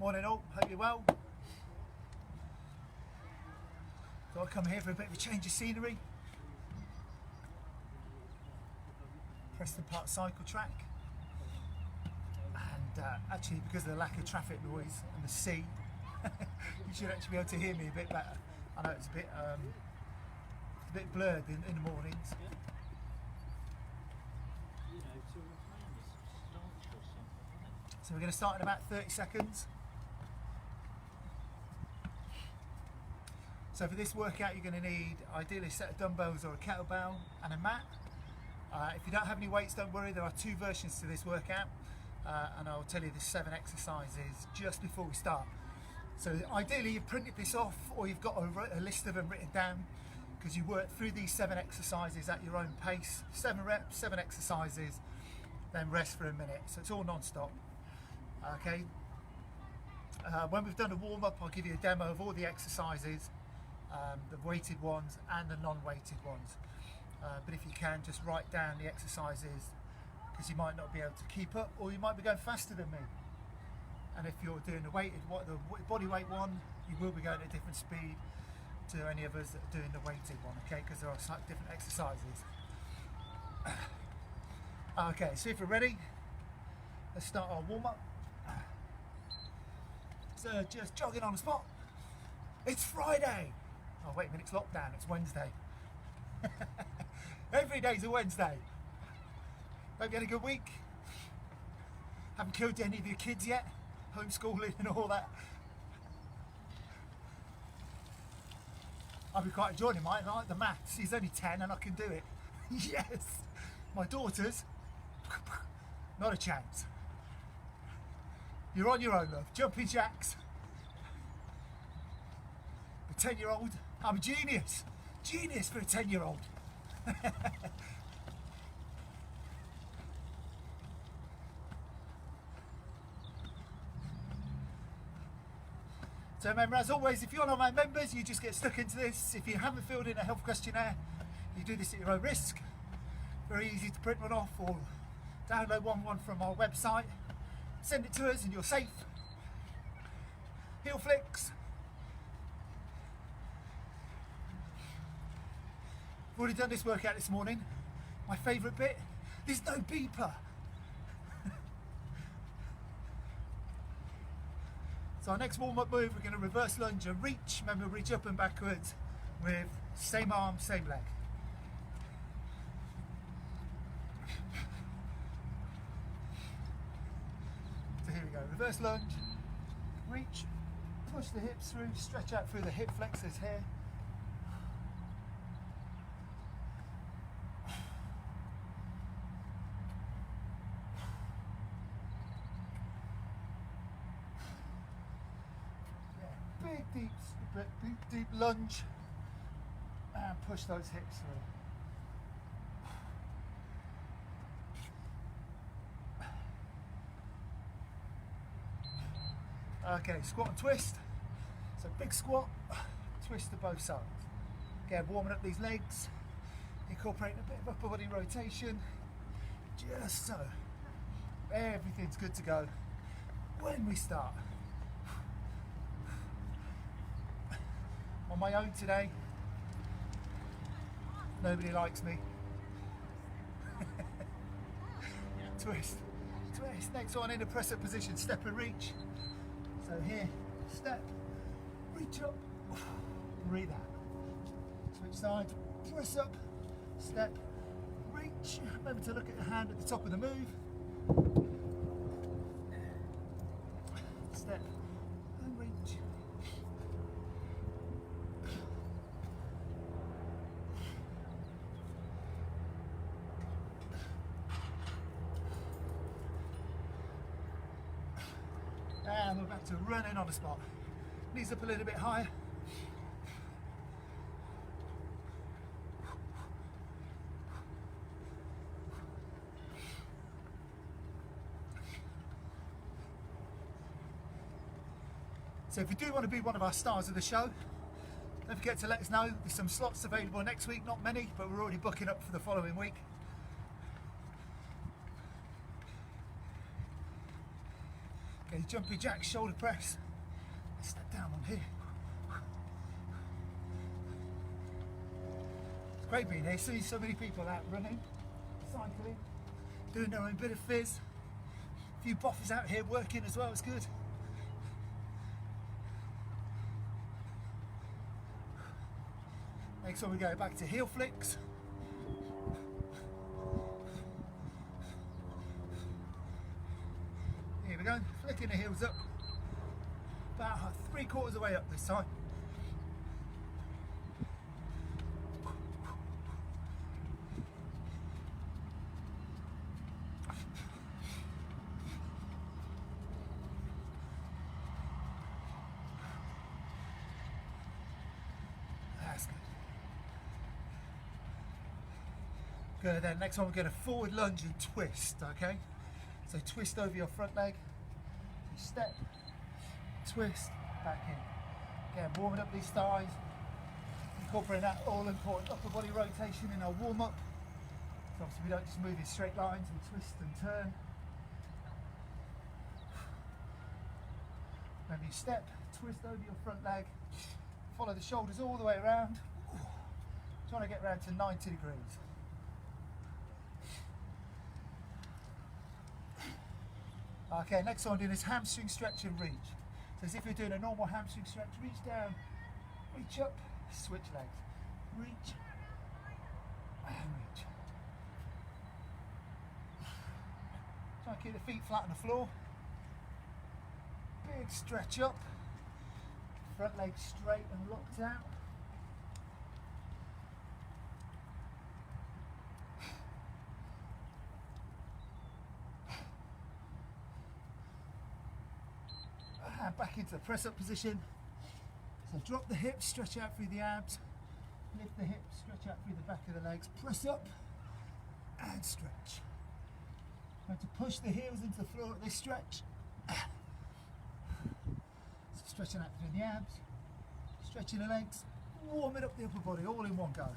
Morning all, hope you're well. So I'll come here for a bit of a change of scenery. Preston Park cycle track. And actually, because of the lack of traffic noise and the sea, you should actually be able to hear me a bit better. I know it's a bit blurred in the mornings. So we're going to start in about 30 seconds. So for this workout you're going to need ideally a set of dumbbells or a kettlebell and a mat. If you don't have any weights, don't worry, there are two versions to this workout and I'll tell you the 7 exercises just before we start. So ideally you've printed this off or you've got a list of them written down, because you work through these 7 exercises at your own pace. 7 reps, 7 exercises, then rest for a minute. So it's all non-stop. Okay. When we've done a warm-up, I'll give you a demo of all the exercises, the weighted ones and the non-weighted ones. But if you can, just write down the exercises, because you might not be able to keep up, or you might be going faster than me. And if you're doing the bodyweight one, you will be going at a different speed to any of us that are doing the weighted one, okay? Because there are different exercises. Okay, so if we're ready, let's start our warm-up. So just jogging on the spot. It's Friday. Oh wait a minute, it's lockdown, it's Wednesday. Every day's a Wednesday. Hope you had a good week. Haven't killed any of your kids yet. Homeschooling and all that. I'll be quite enjoying mine. I like the maths. He's only 10 and I can do it. Yes. My daughters, not a chance. You're on your own, love. Jumping jacks. A 10-year-old. I'm a genius. Genius for a 10-year-old. So remember, as always, if you're not my members, you just get stuck into this. If you haven't filled in a health questionnaire, you do this at your own risk. Very easy to print one off or download one from our website. Send it to us and you're safe. Heel flicks. I've already done this workout this morning. My favourite bit, there's no beeper. So our next warm-up move, we're going to reverse lunge and reach. Remember, reach up and backwards with same arm, same leg. So here we go, reverse lunge, reach, push the hips through, stretch out through the hip flexors here. Deep lunge and push those hips through. Okay, squat and twist. So big squat, twist to both sides. Again, warming up these legs, incorporating a bit of upper body rotation, just so everything's good to go when we start. On my own today, nobody likes me. Twist, twist. Next one in a press up position, step and reach. So here, step, reach up, breathe out. Switch sides, press up, step, reach. Remember to look at the hand at the top of the move. Step and reach. And we're back to running on the spot. Knees up a little bit higher. So if you do want to be one of our stars of the show, don't forget to let us know. There's some slots available next week, not many, but we're already booking up for the following week. Okay, Okay, jumping jack, shoulder press. Step down on here. It's great being here, seeing so many people out running, cycling, doing their own bit of fizz. A few boffers out here working as well, it's good. Next one we go back to heel flicks. Here we go, flicking the heels up. About 3/4 of the way up this time. That's good. Good, then next one we're going to forward lunge and twist, okay? So twist over your front leg, step, twist, back in. Again, warming up these thighs, incorporating that all-important upper body rotation in our warm-up. So obviously we don't just move in straight lines, we twist and turn. Then you step, twist over your front leg, follow the shoulders all the way around, trying to get around to 90 degrees. Okay, next one I'm doing is hamstring stretch and reach. So as if you're doing a normal hamstring stretch, reach down, reach up, switch legs. Reach, and reach. Try and keep the feet flat on the floor. Big stretch up. Front leg straight and locked out. And back into the press up position. So drop the hips, stretch out through the abs. Lift the hips, stretch out through the back of the legs. Press up and stretch. Try to push the heels into the floor at this stretch. So stretching out through the abs, stretching the legs, warming up the upper body all in one go.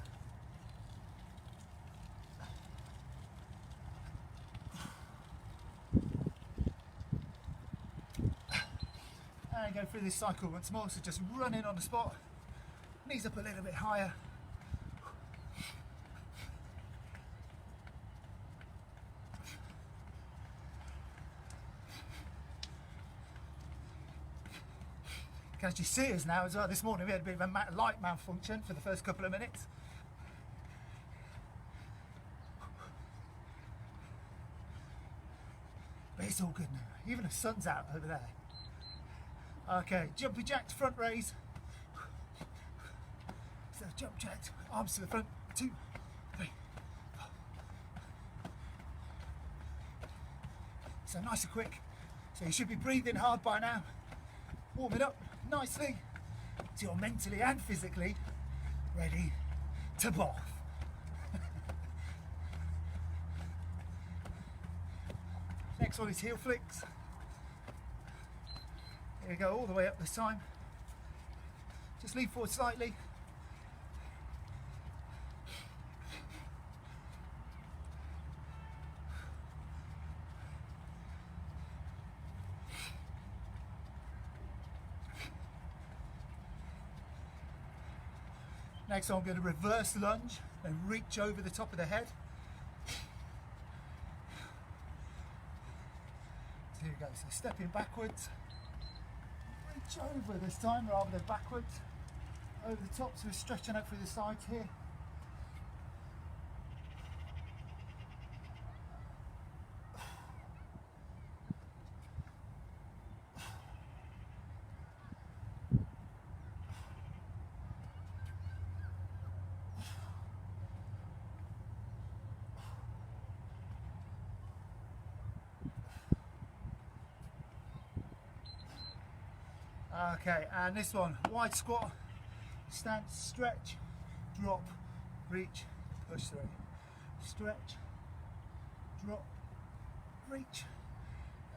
And go through this cycle once more, so just running on the spot, knees up a little bit higher. You can actually see us now as well. This morning we had a bit of a light malfunction for the first couple of minutes. But it's all good now, even the sun's out over there. Okay, jumpy jacks, front raise. So jump jacks, arms to the front, 2, 3, 4. So nice and quick. So you should be breathing hard by now. Warm it up nicely so you're mentally and physically ready to boff. Next one is heel flicks. Here we go, all the way up this time. Just lean forward slightly. Next I'm going to reverse lunge and reach over the top of the head. So here we go, so stepping backwards. Reach over this time rather than backwards. Over the top, so we're stretching out through the sides here. Okay, and this one, wide squat, stance, stretch, drop, reach, push through. Stretch, drop, reach,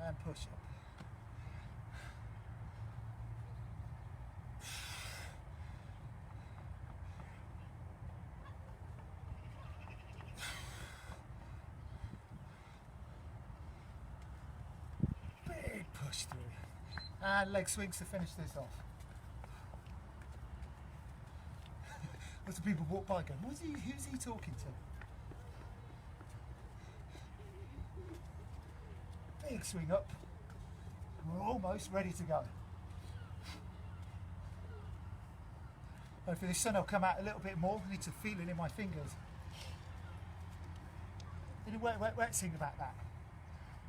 and push up. Big push through. And leg swings to finish this off. Lots of people walk by going, who's he talking to? Big swing up. We're almost ready to go. Hopefully the sun will come out a little bit more. I need to feel it in my fingers. Did a wet sing about that.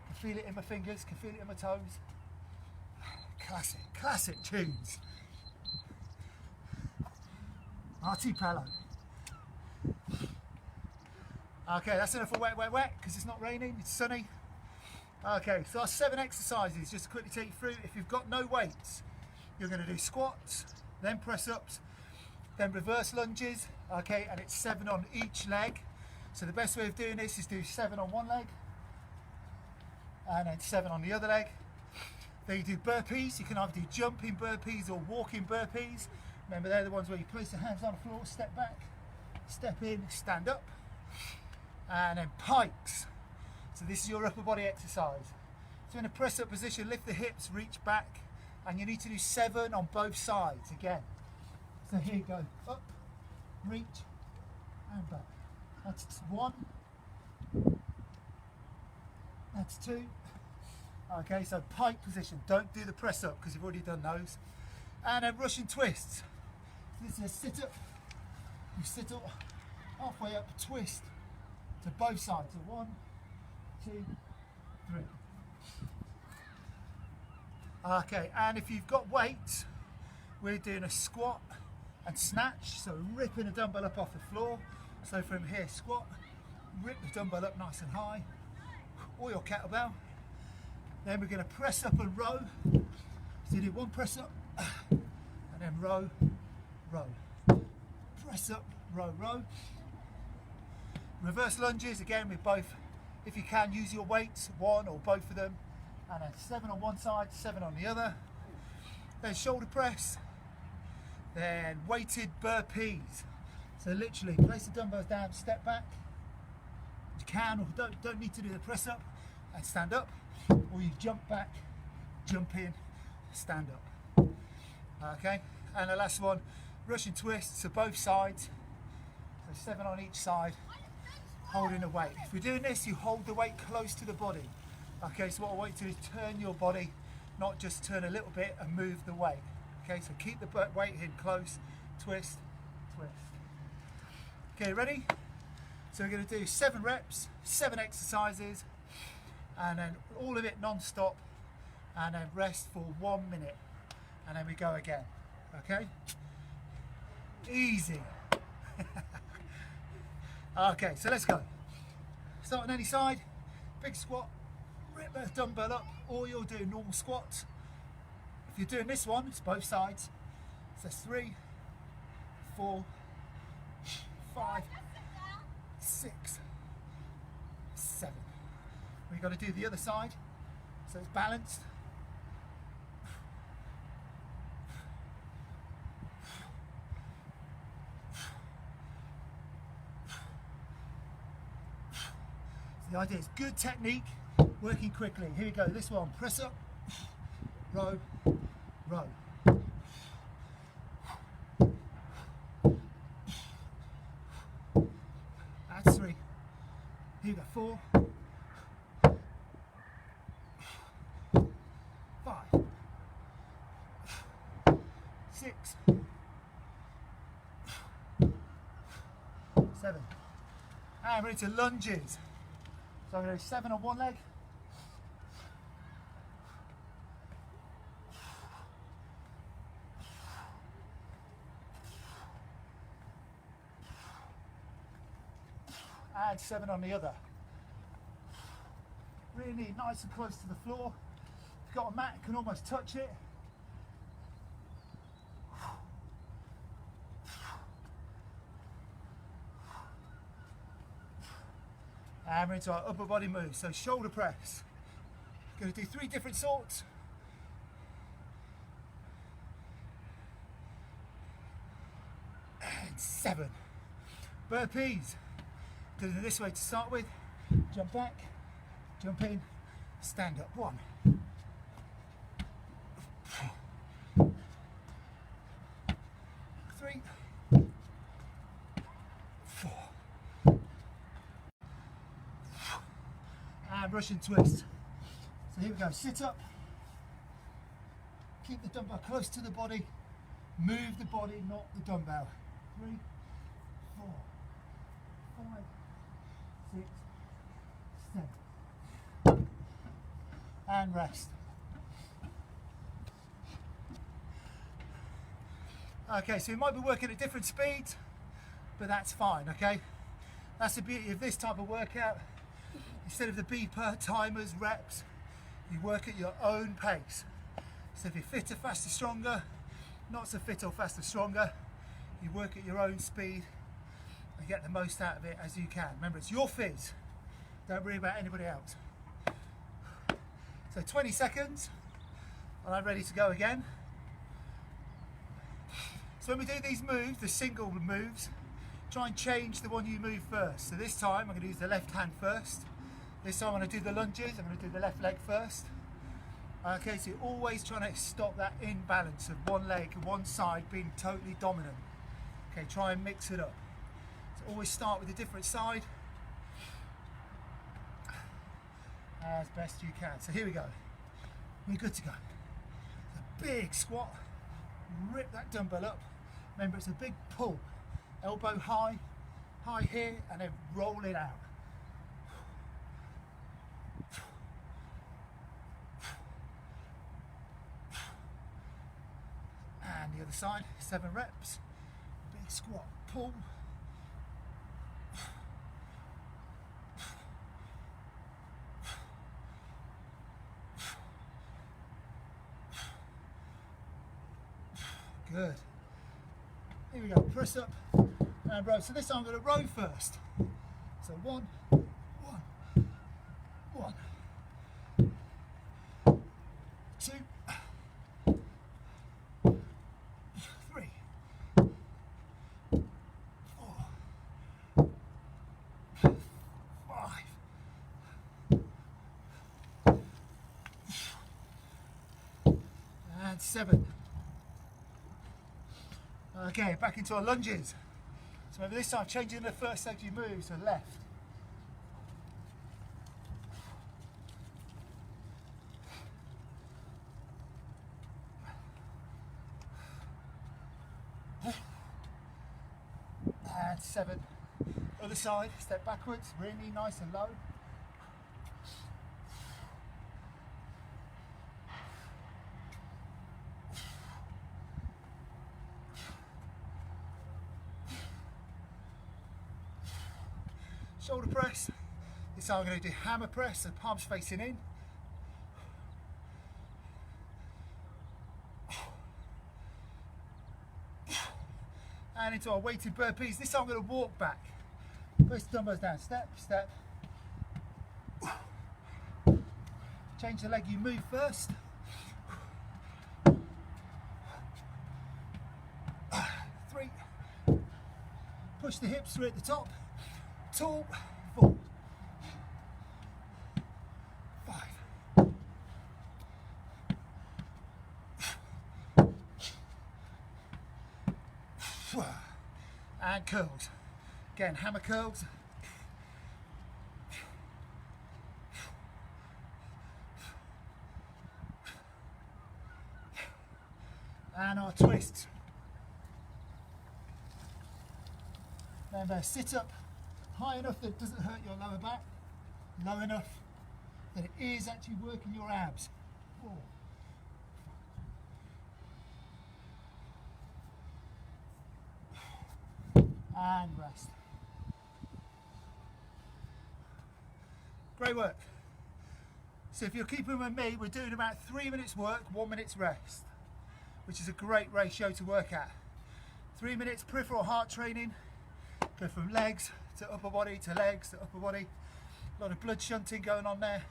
Can feel it in my fingers, can feel it in my toes. Classic tunes. Artie Pello. Okay, that's enough for wet, because it's not raining, it's sunny. Okay, so our 7 exercises, just to quickly take you through. If you've got no weights, you're going to do squats, then press ups, then reverse lunges, okay, and it's 7 on each leg. So the best way of doing this is do 7 on one leg, and then 7 on the other leg. Then you do burpees. You can either do jumping burpees or walking burpees. Remember, they're the ones where you place your hands on the floor, step back, step in, stand up. And then pikes. So this is your upper body exercise. So in a press up position, lift the hips, reach back, and you need to do 7 on both sides again. So here you go, up, reach, and back. That's 1. That's 2. Okay, so pike position. Don't do the press up because you've already done those. And then Russian twists. So this is a sit up. You sit up, halfway up, twist to both sides. So 1, 2, 3. Okay, and if you've got weights, we're doing a squat and snatch. So ripping a dumbbell up off the floor. So from here, squat, rip the dumbbell up nice and high, or your kettlebell. Then we're going to press up and row. So you do 1 press up, and then row, row. Press up, row, row. Reverse lunges, again with both. If you can, use your weights, 1 or both of them. And then 7 on one side, 7 on the other. Then shoulder press. Then weighted burpees. So literally, place the dumbbells down, step back. You can or don't need to do the press up, and stand up. Or you jump back, jump in, stand up. Okay, and the last one, Russian twists, so both sides. So 7 on each side, holding the weight. If you're doing this, you hold the weight close to the body. Okay, so what I want you to do is turn your body, not just turn a little bit and move the weight. Okay, so keep the weight in close, twist, twist. Okay, ready? So we're going to do 7 reps, 7 exercises, and then all of it non-stop, and then rest for 1 minute, and then we go again. Okay? Easy. Okay, so let's go. Start on any side, big squat, rip the dumbbell up, or you'll do normal squats. If you're doing this one, it's both sides. So 3, 4, 5, 6, 7. We've got to do the other side, so it's balanced. So the idea is good technique, working quickly. Here we go, this one, press up, row, row. That's 3. Here we go, 4, 5, 6, 7. And we're into lunges. So I'm going to do 7 on one leg. And 7 on the other. Really nice and close to the floor. If you've got a mat, you can almost touch it. And we're into our upper body moves. So shoulder press. Going to do 3 different sorts. And 7. Burpees. Going to do this way to start with. Jump back, jump in, stand up. 1. 3, 4, and Russian twist. So here we go, sit up, keep the dumbbell close to the body, move the body, not the dumbbell. 3, 4, 5, 6, 7, and rest. Okay, so you might be working at different speeds, but that's fine, okay? That's the beauty of this type of workout. Instead of the beeper, timers, reps, you work at your own pace. So if you're fitter, faster, stronger, not so fit or faster, stronger, you work at your own speed and get the most out of it as you can. Remember, it's your phys. Don't worry about anybody else. So 20 seconds, and I'm ready to go again. So when we do these moves, the single moves, try and change the one you move first. So this time I'm going to use the left hand first. This time I'm going to do the lunges, I'm going to do the left leg first. Okay, so you're always trying to stop that imbalance of one leg, one side being totally dominant. Okay, try and mix it up. So always start with a different side as best you can. So here we go. We're good to go. A big squat, rip that dumbbell up. Remember, it's a big pull. Elbow high, high here, and then roll it out. And the other side, 7 reps. Big squat, pull. Good. Here we go, press up and row. So this time I'm going to row first. So 1, 1, 1, 2, 3, 4, 5, and 7. Okay, back into our lunges. So remember, this time changing the first leg you move, so left. And 7. Other side, step backwards, really nice and low. Shoulder press. This time I'm going to do hammer press, so palms facing in. And into our weighted burpees. This time I'm going to walk back. Push the dumbbells down, step, step. Change the leg you move first. 3. Push the hips through at the top. 2, 4, 5. And curls. Again, hammer curls. And our twists. Remember, sit up high enough that it doesn't hurt your lower back, low enough that it is actually working your abs. 4, and rest. Great work. So if you're keeping with me, we're doing about 3 minutes work, 1 minute's rest, which is a great ratio to work at. 3 minutes peripheral heart training, go from legs to upper body to legs to upper body. A lot of blood shunting going on there.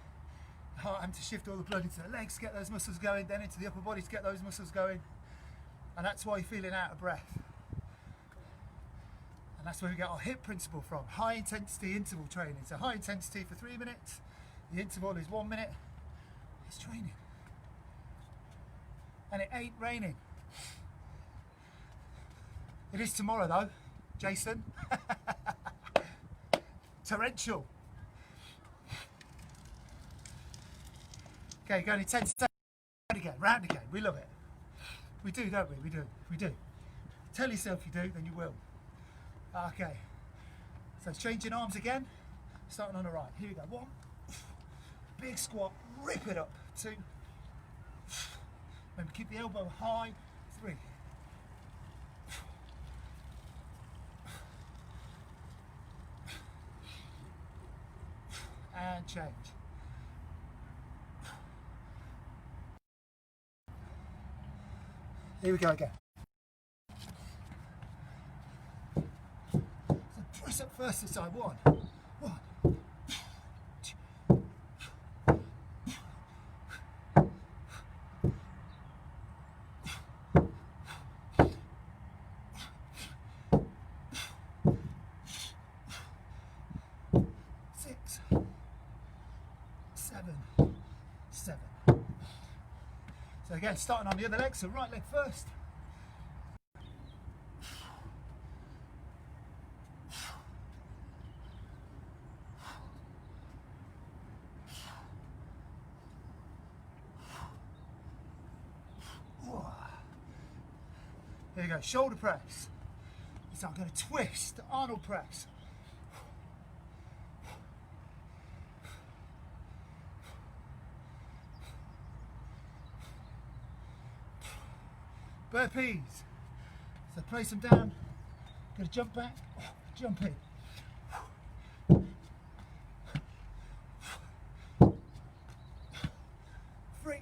The heart having to shift all the blood into the legs to get those muscles going, then into the upper body to get those muscles going. And that's why you're feeling out of breath. And that's where we get our HIIT principle from. High intensity interval training. So high intensity for 3 minutes. The interval is 1 minute. It's training. And it ain't raining. It is tomorrow though, Jason. Torrential. Okay, going in 10 seconds. Round again. We love it. We do, don't we? We do. Tell yourself you do, then you will. Okay. So changing arms again. Starting on the right. Here we go. 1. Big squat. Rip it up. 2. Remember, keep the elbow high. 3. And change. Here we go again. So press up first this side. 1. 1. 6. 7. 7. So again, starting on the other leg, so right leg first. There you go, shoulder press. So I'm going to twist, Arnold press. Burpees. So place them down. Going to jump back, jump in. 3.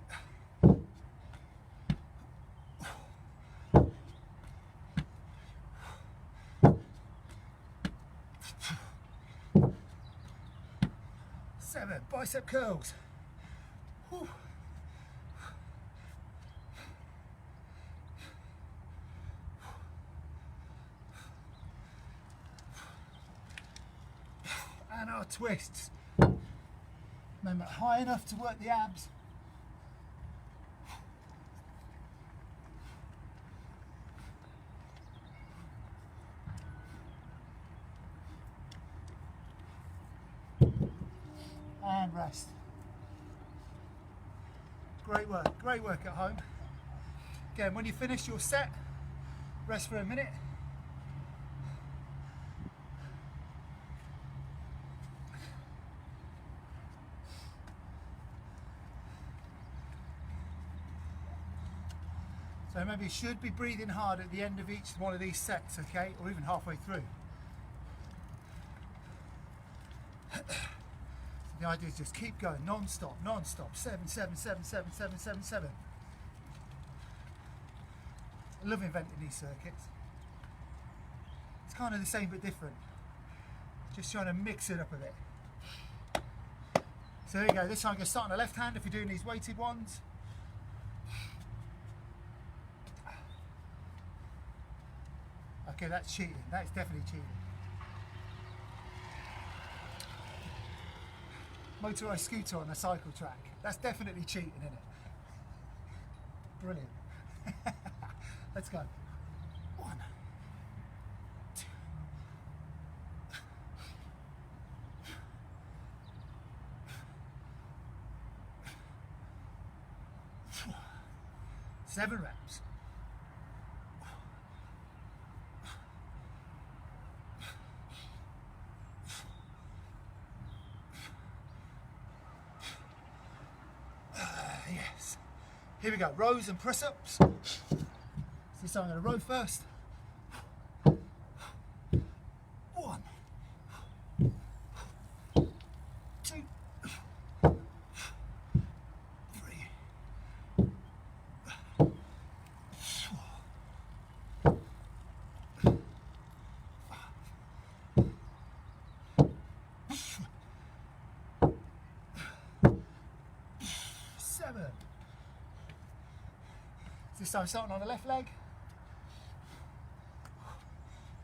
7. Bicep curls. Whew. And our twists. Remember, high enough to work the abs. And rest. Great work at home. Again, when you finish your set, rest for a minute. So remember, you should be breathing hard at the end of each one of these sets, okay? Or even halfway through. The idea is just keep going, non-stop, non-stop. 7, 7, 7, 7, 7, 7, 7. I love inventing these circuits. It's kind of the same but different. Just trying to mix it up a bit. So there you go, this time I'm going to start on the left hand if you're doing these weighted ones. Okay, that's cheating. That's definitely cheating. Motorised scooter on a cycle track. That's definitely cheating, isn't it? Brilliant. Let's go. 1, 2. 7 reps. Yes. Here we go. Rows and press ups. So this time I'm going to row first. 1, 2, 3, 4, 7. This time starting on the left leg.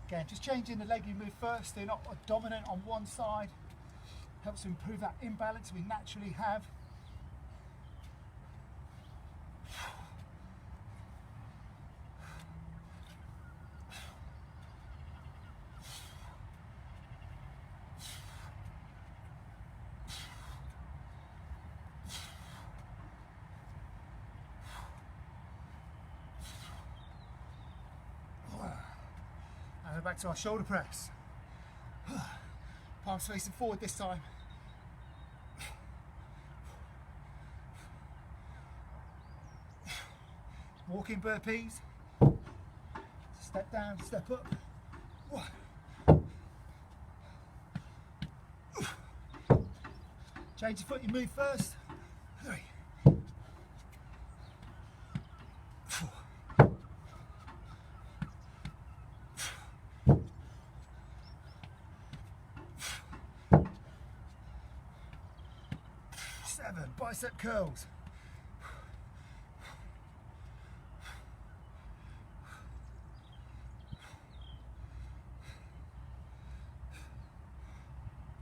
Again, just changing the leg you move first. They're not dominant on one side. Helps to improve that imbalance we naturally have. And back to our shoulder press. Palms facing forward this time. Walking burpees. Step down, step up. 1. Change your foot, you move first. 3. 4. 7. Bicep curls.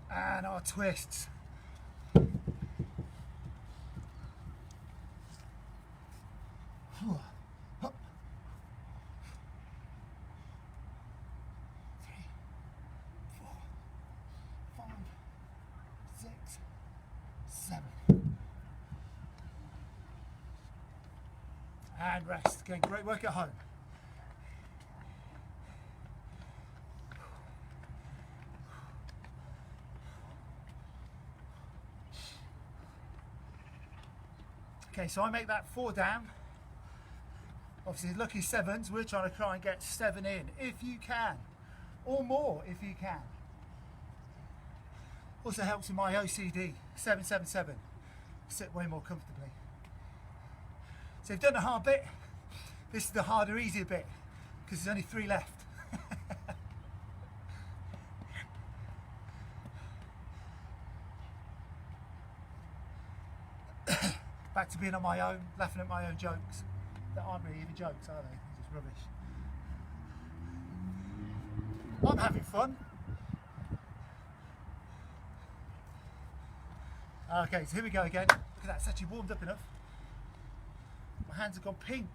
'And our twists. Up. 3, 4, 5, 6, 7. And rest. Again, great work at home. Okay, so I make that 4 down. Obviously, lucky 7s, we're trying to try and get 7 in, if you can, or more if you can. Also helps with my OCD, 777. Sit way more comfortably. So you've done the hard bit. This is the harder, easier bit, because there's only 3 left. Back to being on my own, laughing at my own jokes. That aren't really even jokes, are they? They're just rubbish. I'm having fun. Okay, so here we go again. Look at that, it's actually warmed up enough. My hands have gone pink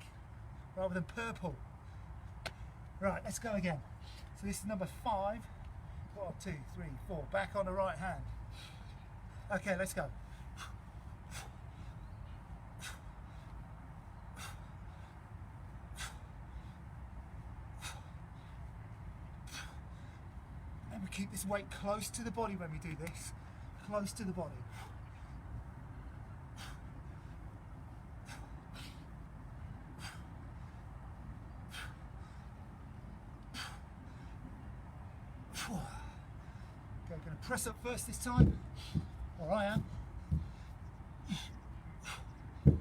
rather than purple. Right, let's go again. So this is number 5. 1, 2, 3, 4. Back on the right hand. Okay, let's go. And we keep this weight close to the body when we do this. Close to the body. Okay, I'm going to press up first this time, or I am. 3.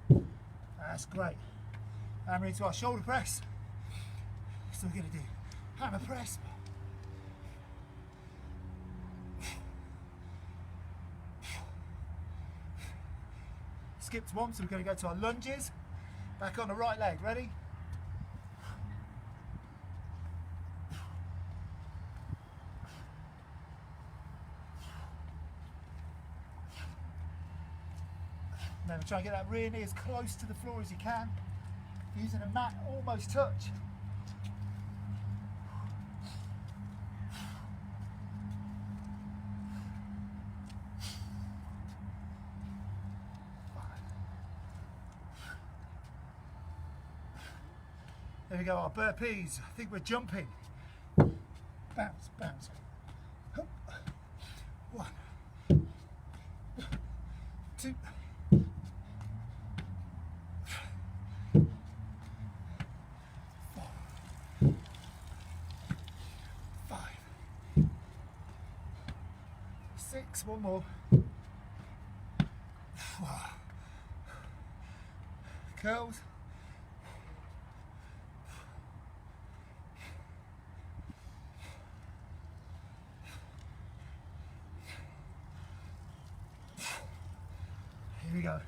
4. That's great. And we're into our shoulder press. So we're going to do hammer press. Skipped one, so we're going to go to our lunges. Back on the right leg. Ready? Then we'll try and get that rear knee as close to the floor as you can. Using a mat, almost touch. There we go, our burpees. I think we're jumping. Bounce, bounce. 1, 2. 6, one more. Curls. Here we go.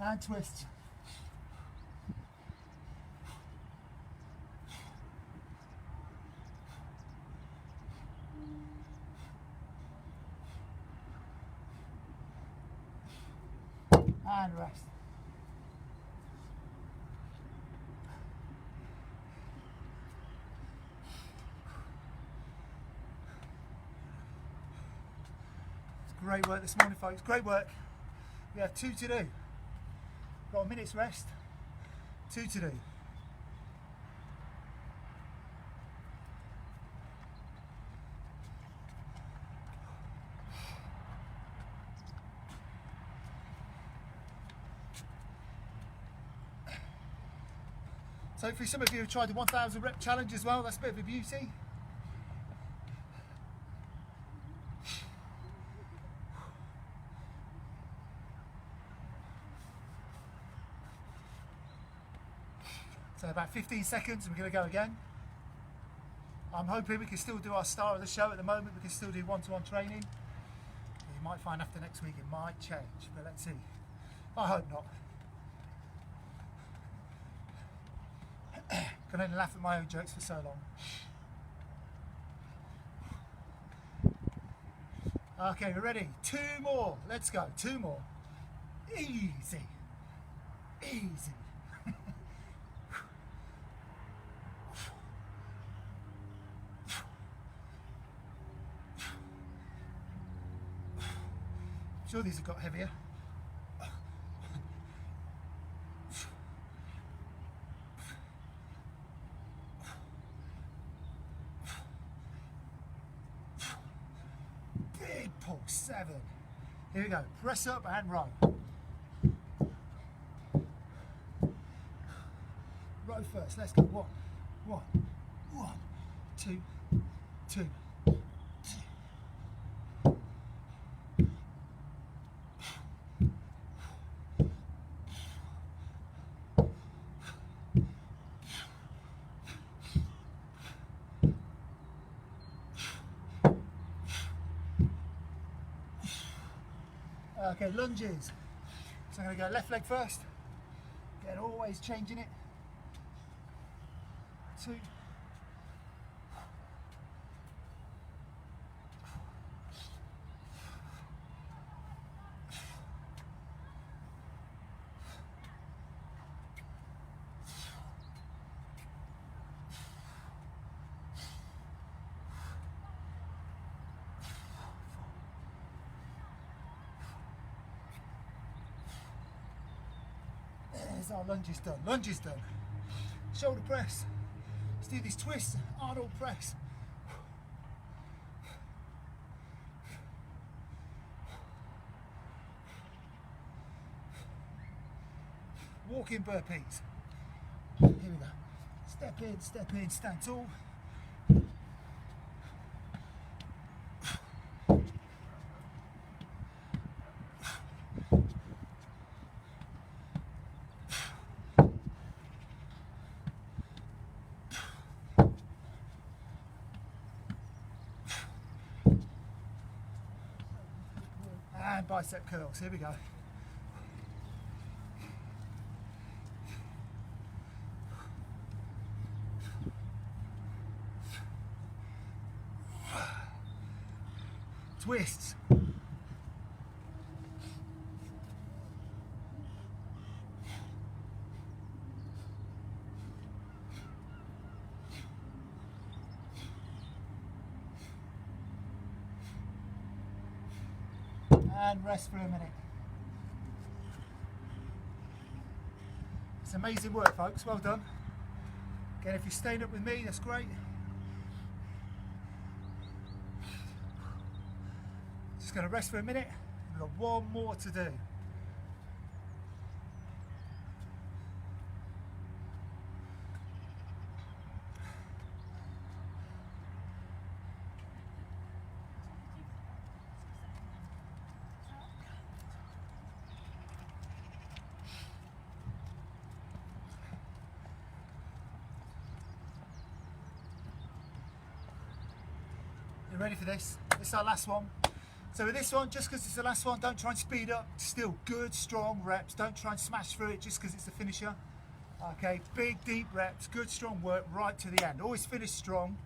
And twist. And rest. Great work this morning, folks. Great work. We have 2 to do. Got a minute's rest. 2 to do. So for some of you who tried the 1,000 rep challenge as well, that's a bit of a beauty. So about 15 seconds and we're going to go again. I'm hoping we can still do our star of the show at the moment. We can still do one-to-one training. You might find after next week it might change, but let's see. I hope not. Can only laugh at my own jokes for so long. Okay, we're ready. 2 more. Let's go. 2 more. Easy. Easy. I'm sure these have got heavier. Big pull, 7. Here we go. Press up and row. Row first. Let's go. 1, 1, 1, 2, 2. Okay, lunges. So I'm going to go left leg first. Again, always changing it. 2. There's our lunges done. Lunges done. Shoulder press. Let's do these twists. Arnold press. Walking burpees. Here we go. Step in, stand tall. And bicep curls. Here we go. Twists. And rest for a minute. It's amazing work, folks. Well done. Again, if you're staying up with me, that's great. Just going to rest for a minute. We've got 1 more to do. You ready for this? This is our last one. So with this one, just because it's the last one, don't try and speed up. Still good, strong reps. Don't try and smash through it just because it's the finisher. Okay, big, deep reps, good, strong work right to the end. Always finish strong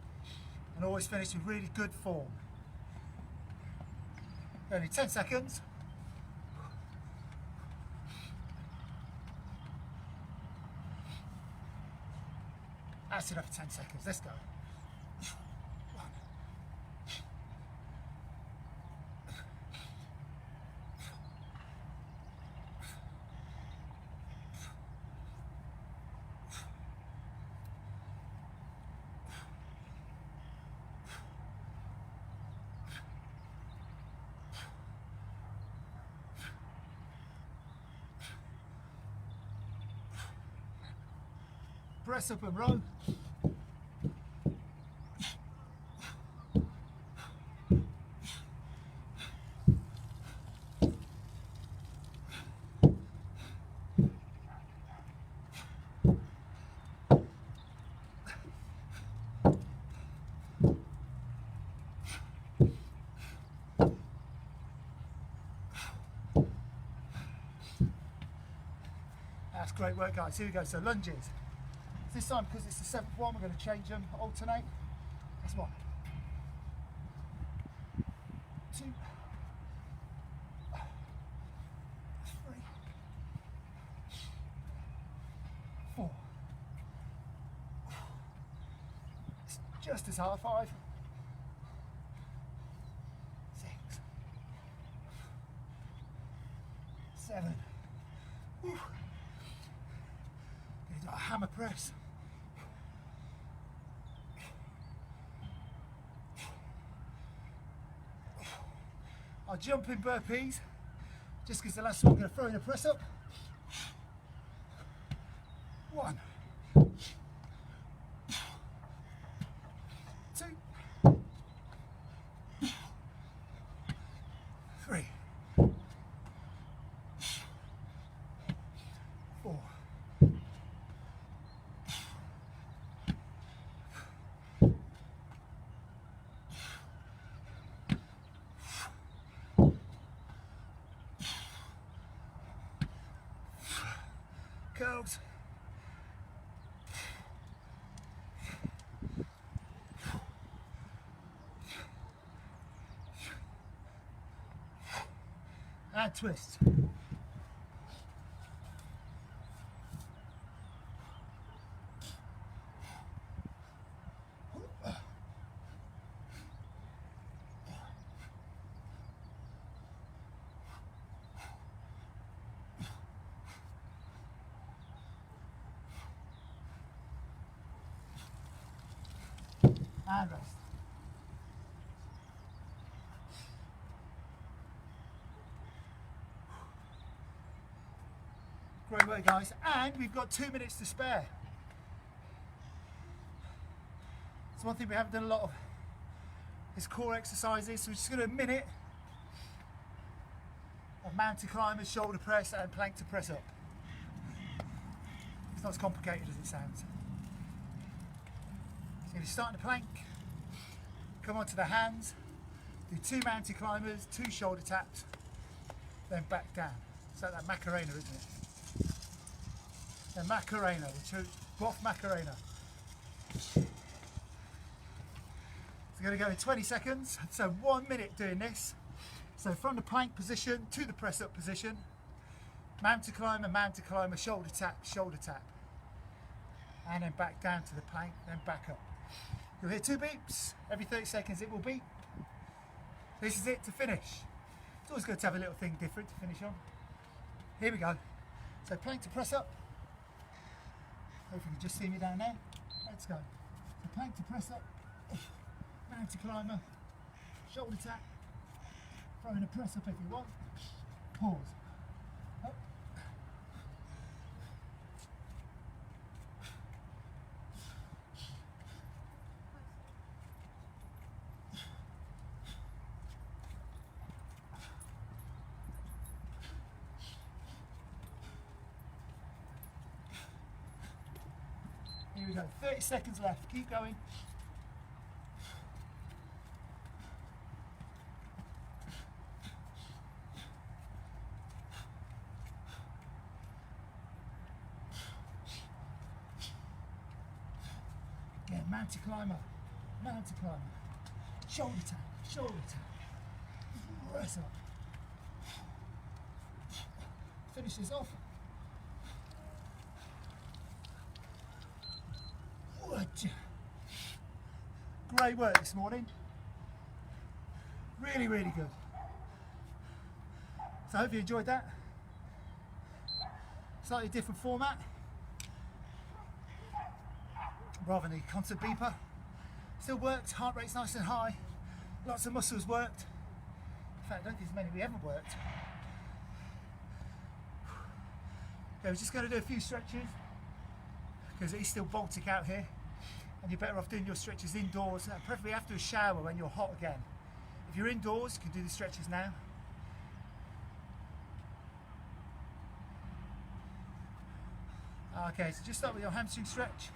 and always finish in really good form. Only 10 seconds. That's enough for 10 seconds. Let's go. 1, press up and row. That's great work, guys. Here we go. So lunges. This time, because it's the 7th one, we're going to change them, alternate. That's 1, 2, 3, 4. It's just as hard. 5, 6, 7. Whew. A hammer press. I'll jump in burpees, just because the last one I'm going to throw in a press up. 1, 2, 3, 4. Curls. And twist. And rest. Great work, guys. And we've got 2 minutes to spare. It's one thing we haven't done a lot of is core exercises, so we're just going to do a minute of mountain climbers, shoulder press and plank to press up. It's not as complicated as it sounds. So you're starting to plank, come onto the hands, do 2 mountain climbers, 2 shoulder taps, then back down. It's like that Macarena, isn't it? The Macarena, the Boff Macarena. So we're going to go in 20 seconds, so 1 minute doing this. So from the plank position to the press up position, mountain climber, shoulder tap, and then back down to the plank, then back up. You'll hear 2 beeps, every 30 seconds it will beep. This is it to finish. It's always good to have a little thing different to finish on. Here we go. So plank to press up. Hope you can just see me down there. Let's go. So plank to press up, mountain climber, shoulder tap, throw in a press up if you want, pause. Up. Here we go, 30 seconds left, keep going. Again, mountain climber, shoulder tap, press up. Finish this off. Great work this morning. Really, really good. So I hope you enjoyed that. Slightly different format. Rather than the constant beeper. Still worked, heart rate's nice and high. Lots of muscles worked. In fact, I don't think there's many we haven't worked. Okay, we're just going to do a few stretches. because it is still Baltic out here, and you're better off doing your stretches indoors, and preferably after a shower when you're hot again. If you're indoors, you can do the stretches now. Okay, so just start with your hamstring stretch.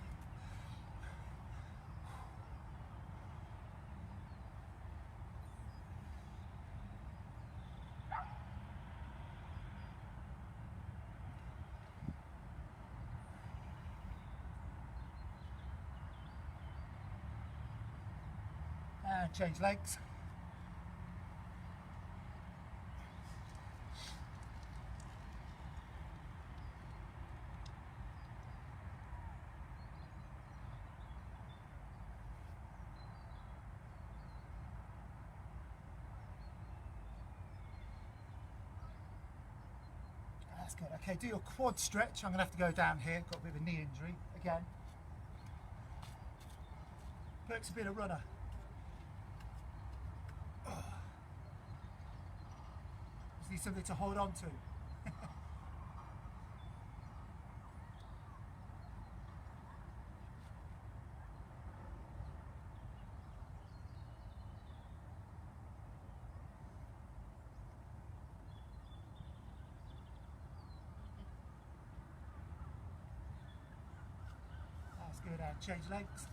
And change legs. That's good. Okay, do your quad stretch. I'm going to have to go down here. Got a bit of a knee injury again. Perks a bit of runner. Just need something to hold on to. That's good. And change legs.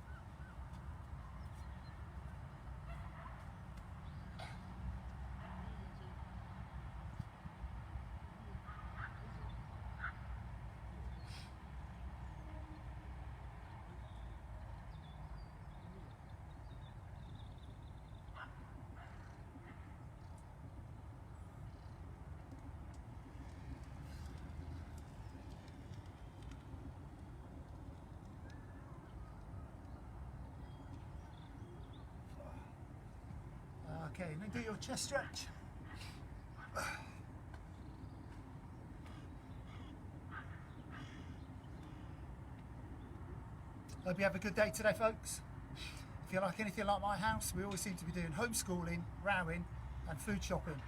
Okay, then do your chest stretch. Hope you have a good day today, folks. If you're like anything like my house, we always seem to be doing homeschooling, rowing, and food shopping.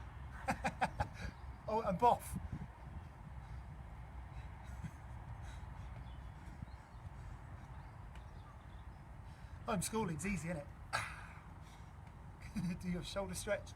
Oh, and boff. Homeschooling's easy, isn't it? Do your shoulder stretch.